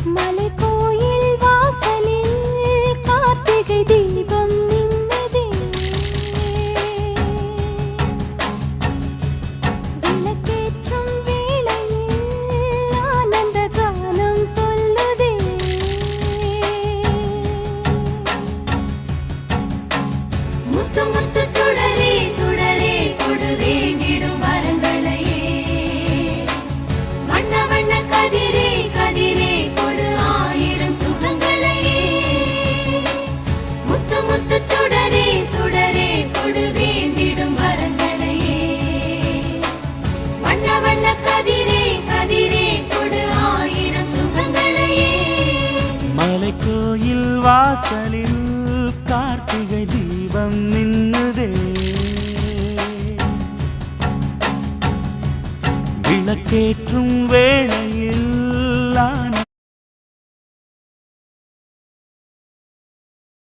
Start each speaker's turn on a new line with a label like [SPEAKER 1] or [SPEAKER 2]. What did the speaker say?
[SPEAKER 1] மலைக்கோயில் வாசலில் கார்த்திகை தீபம் மின்னுதே. விளக்கேற்றும் வேளையில் ஆனந்த கானம் சொல்லுதே. முத்து முத்து சுடரே சுடரே கொடு வேண்டிடும் வரங்களையே. வண்ண வண்ண கதிரே கதிரே கொடு ஆயிரம் சுகங்களையே. முத்து முத்து சுடரே சுடரே கொடு வேண்டிடும் வரங்களையே. வண்ண வண்ண கதிரே கதிரே கொடு ஆயிரம் சுகங்களையே.
[SPEAKER 2] மலைக்கோயில் வாசலில் கார்த்திகை தீபம் மின்னுதே. விளக்கேற்றும் வேளை